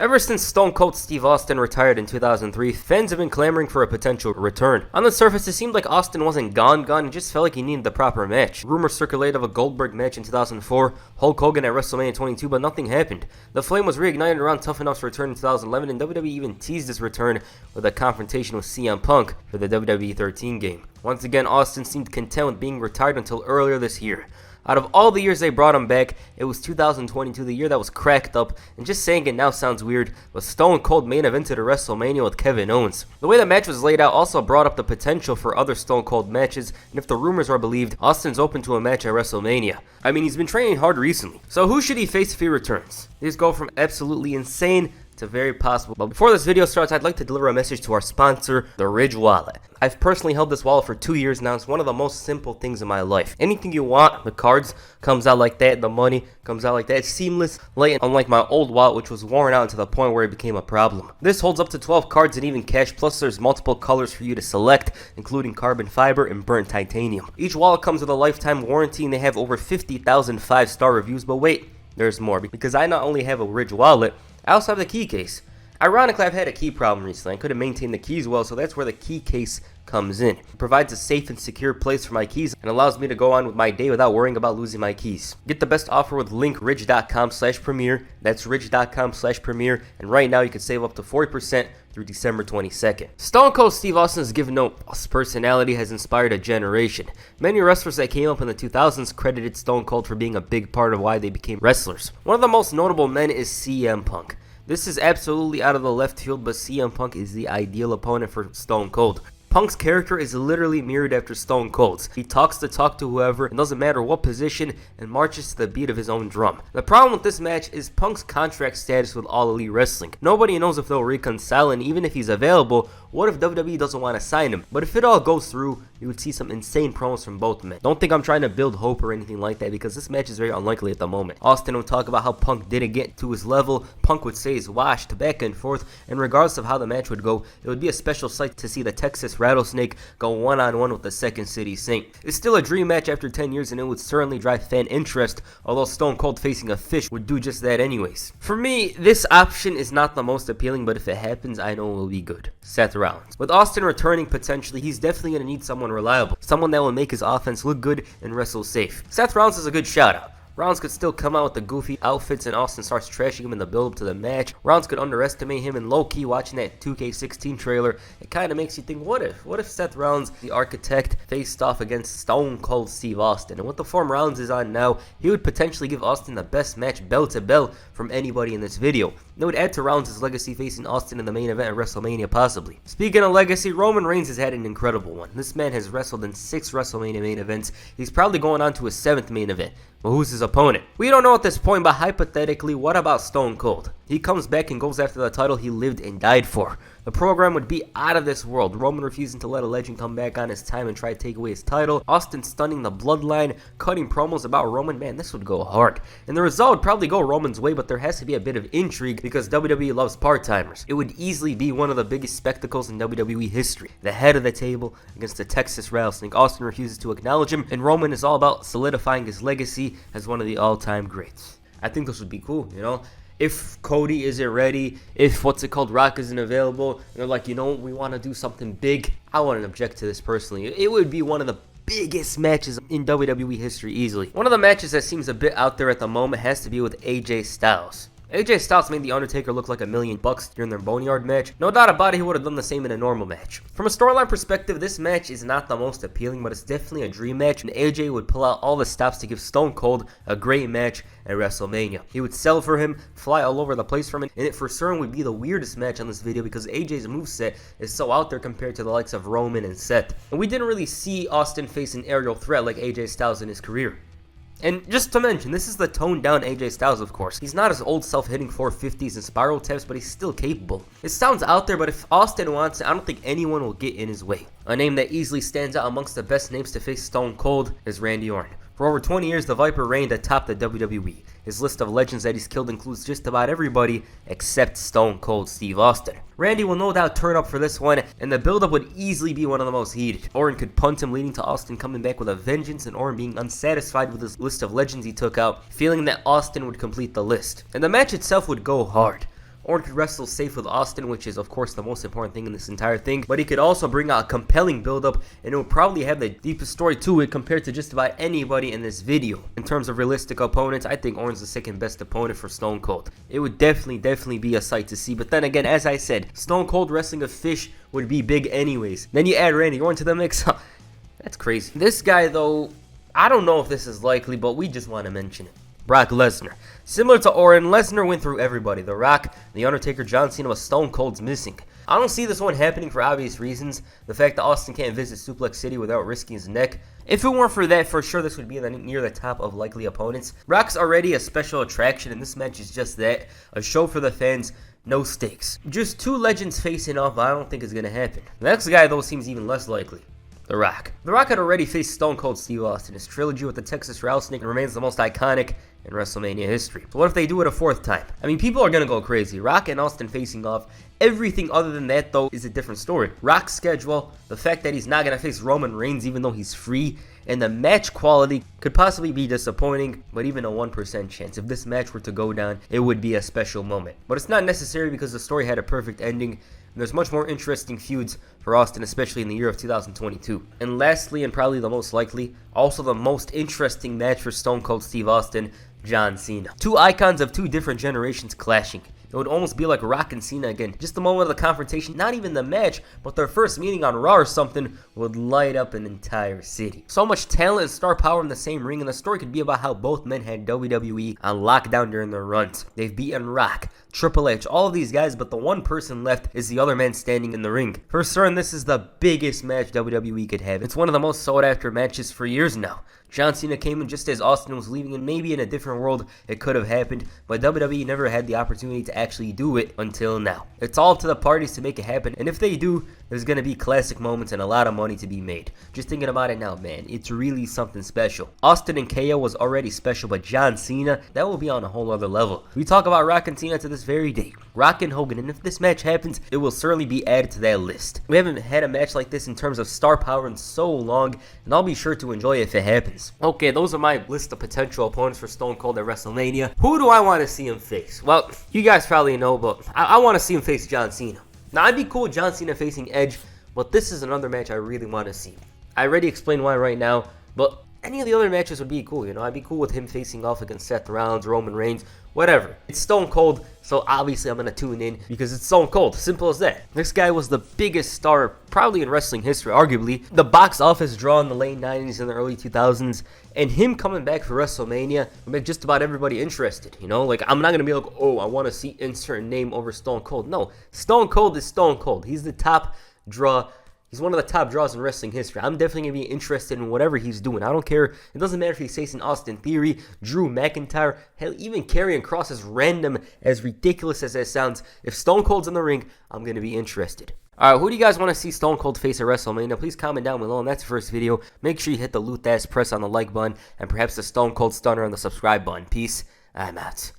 Ever since Stone Cold Steve Austin retired in 2003, fans have been clamoring for a potential return. On the surface, it seemed like Austin wasn't gone, it just felt like he needed the proper match. Rumors circulated of a Goldberg match in 2004, Hulk Hogan at WrestleMania 22, but nothing happened. The flame was reignited around Tough Enough's return in 2011, and WWE even teased his return with a confrontation with CM Punk for the WWE 13 game. Once again, Austin seemed content with being retired until earlier this year. Out of all the years they brought him back, it was 2022, the year that was cracked up, and just saying it now sounds weird, but Stone Cold main evented a WrestleMania with Kevin Owens. The way the match was laid out also brought up the potential for other Stone Cold matches, and if the rumors are believed, Austin's open to a match at WrestleMania. I mean, he's been training hard recently. So who should he face if he returns? These go from absolutely insane to very possible. But before this video starts, I'd like to deliver a message to our sponsor, the Ridge Wallet. I've personally held this wallet for 2 years now. It's one of the most simple things in my life. Anything you want, the cards comes out like that, the money comes out like that. It's seamless, light, unlike my old wallet, which was worn out to the point where it became a problem. This holds up to 12 cards and even cash, plus there's multiple colors for you to select, including carbon fiber and burnt titanium. Each wallet comes with a lifetime warranty, and they have over 50,000 5-star reviews. But wait, there's more, because I not only have a Ridge Wallet, I also have the key case. Ironically, I've had a key problem recently. I couldn't maintain the keys well, so that's where the key case comes in. It provides a safe and secure place for my keys and allows me to go on with my day without worrying about losing my keys. Get the best offer with link ridge.com/premier. That's ridge.com/premier, and right now you can save up to 40% through December 22nd. Stone Cold Steve Austin's given no personality has inspired a generation. Many wrestlers that came up in the 2000s credited Stone Cold for being a big part of why they became wrestlers. One of the most notable men is CM Punk. This is absolutely out of the left field, but CM Punk is the ideal opponent for Stone Cold. Punk's character is literally mirrored after Stone Cold's. He talks the talk to whoever, it doesn't matter what position, and marches to the beat of his own drum. The problem with this match is Punk's contract status with All Elite Wrestling. Nobody knows if they'll reconcile, and even if he's available, what if WWE doesn't want to sign him? But if it all goes through, you would see some insane promos from both men. Don't think I'm trying to build hope or anything like that, because this match is very unlikely at the moment. Austin would talk about how Punk didn't get to his level, Punk would say he's washed, back and forth, and regardless of how the match would go, it would be a special sight to see the Texas Rattlesnake go one-on-one with the Second City Saint. It's still a dream match after 10 years, and it would certainly drive fan interest, although Stone Cold facing a fish would do just that anyways. For me, this option is not the most appealing, but if it happens, I know it will be good. Seth Rollins. With Austin returning potentially, he's definitely going to need someone reliable, someone that will make his offense look good and wrestle safe. Seth Rollins is a good shout-out. Rollins could still come out with the goofy outfits and Austin starts trashing him in the build-up to the match. Rollins could underestimate him, and low-key watching that 2K16 trailer, it kind of makes you think, what if Seth Rollins, the architect, faced off against Stone Cold Steve Austin? And with the form Rollins is on now, he would potentially give Austin the best match bell to bell from anybody in this video. It would add to Rollins' legacy facing Austin in the main event at WrestleMania possibly. Speaking of legacy, Roman Reigns has had an incredible one. This man has wrestled in 6 WrestleMania main events. He's probably going on to his 7th main event. But who's his opponent? We don't know at this point, but hypothetically, what about Stone Cold? He comes back and goes after the title he lived and died for. The program would be out of this world. Roman refusing to let a legend come back on his time and try to take away his title. Austin stunning the bloodline, cutting promos about Roman. Man, this would go hard. And the result would probably go Roman's way, but there has to be a bit of intrigue because WWE loves part-timers. It would easily be one of the biggest spectacles in WWE history. The head of the table against the Texas Rattlesnake. Austin refuses to acknowledge him, and Roman is all about solidifying his legacy as one of the all-time greats. I think this would be cool, you know? If Cody isn't ready, if Rock isn't available, and they're like, you know, we want to do something big, I wouldn't object to this personally. It would be one of the biggest matches in WWE history easily. One of the matches that seems a bit out there at the moment has to be with AJ Styles. AJ Styles made The Undertaker look like $1 million during their Boneyard match. No doubt about it, he would have done the same in a normal match. From a storyline perspective, this match is not the most appealing, but it's definitely a dream match, and AJ would pull out all the stops to give Stone Cold a great match at WrestleMania. He would sell for him, fly all over the place from him, and it for certain would be the weirdest match on this video because AJ's moveset is so out there compared to the likes of Roman and Seth. And we didn't really see Austin face an aerial threat like AJ Styles in his career. And just to mention, this is the toned down AJ Styles, of course. He's not his old self hitting 450s and spiral taps, but he's still capable. It sounds out there, but if Austin wants it, I don't think anyone will get in his way. A name that easily stands out amongst the best names to face Stone Cold is Randy Orton. For over 20 years, the Viper reigned atop the WWE. His list of legends that he's killed includes just about everybody except Stone Cold Steve Austin. Randy will no doubt turn up for this one, and the build-up would easily be one of the most heated. Orton could punt him, leading to Austin coming back with a vengeance, and Orton being unsatisfied with his list of legends he took out, feeling that Austin would complete the list. And the match itself would go hard. Orton could wrestle safe with Austin, which is of course the most important thing in this entire thing, but he could also bring out a compelling build-up, and it would probably have the deepest story to it compared to just about anybody in this video. In terms of realistic opponents, I think Orton's the second best opponent for Stone Cold. It would definitely be a sight to see, but then again, as I said, Stone Cold wrestling a fish would be big anyways. Then you add Randy Orton to the mix. That's crazy. This guy though, I don't know if this is likely, but we just want to mention it. Brock Lesnar. Similar to Orton, Lesnar went through everybody. The Rock, The Undertaker, John Cena, but Stone Cold's missing. I don't see this one happening for obvious reasons. The fact that Austin can't visit Suplex City without risking his neck. If it weren't for that, for sure this would be near the top of likely opponents. Rock's already a special attraction, and this match is just that. A show for the fans, no stakes. Just two legends facing off, I don't think is going to happen. The next guy, though, seems even less likely. The Rock. The Rock had already faced Stone Cold Steve Austin. His trilogy with the Texas Rattlesnake remains the most iconic in WrestleMania history. So what if they do it a fourth time? I mean, people are going to go crazy. Rock and Austin facing off. Everything other than that, though, is a different story. Rock's schedule, the fact that he's not going to face Roman Reigns even though he's free, and the match quality could possibly be disappointing, but even a 1% chance. If this match were to go down, it would be a special moment. But it's not necessary because the story had a perfect ending. There's much more interesting feuds for Austin, especially in the year of 2022. And lastly, and probably the most likely, also the most interesting match for Stone Cold Steve Austin, John Cena. Two icons of two different generations clashing. It would almost be like Rock and Cena again. Just the moment of the confrontation, not even the match, but their first meeting on Raw or something would light up an entire city. So much talent and star power in the same ring, and the story could be about how both men had WWE on lockdown during their runs. They've beaten Rock, Triple H, all of these guys, but the one person left is the other man standing in the ring. For certain, this is the biggest match WWE could have. It's one of the most sought after matches for years now. John Cena came in just as Austin was leaving, and maybe in a different world it could have happened, but WWE never had the opportunity to actually do it until now. It's all up to the parties to make it happen, and if they do, there's going to be classic moments and a lot of money to be made. Just thinking about it now, man, it's really something special. Austin and KO was already special, but John Cena, that will be on a whole other level. We talk about Rock and Cena to this very day. Rock and Hogan, and if this match happens, it will certainly be added to that list. We haven't had a match like this in terms of star power in so long, and I'll be sure to enjoy it if it happens. Okay, those are my list of potential opponents for Stone Cold at WrestleMania. Who do I want to see him face? Well, you guys probably know, but I want to see him face John Cena. Now, I'd be cool with John Cena facing Edge, but this is another match I really want to see. I already explained why right now, but any of the other matches would be cool, you know. I'd be cool with him facing off against Seth Rollins, Roman Reigns, whatever. It's Stone Cold, so obviously I'm going to tune in because it's Stone Cold. Simple as that. This guy was the biggest star probably in wrestling history, arguably. The box office draw in the late 90s and the early 2000s, and him coming back for WrestleMania would make just about everybody interested, you know? Like, I'm not going to be like, oh, I want to see insert name over Stone Cold. No, Stone Cold is Stone Cold. He's the top draw. He's one of the top draws in wrestling history. I'm definitely going to be interested in whatever he's doing. I don't care. It doesn't matter if he's facing Austin Theory, Drew McIntyre, hell, even Karrion Kross, as random, as ridiculous as that sounds. If Stone Cold's in the ring, I'm going to be interested. Alright, who do you guys want to see Stone Cold face at WrestleMania? Please comment down below, and that's the first video. Make sure you hit the loot ass press on the like button, and perhaps the Stone Cold stunner on the subscribe button. Peace. I'm out.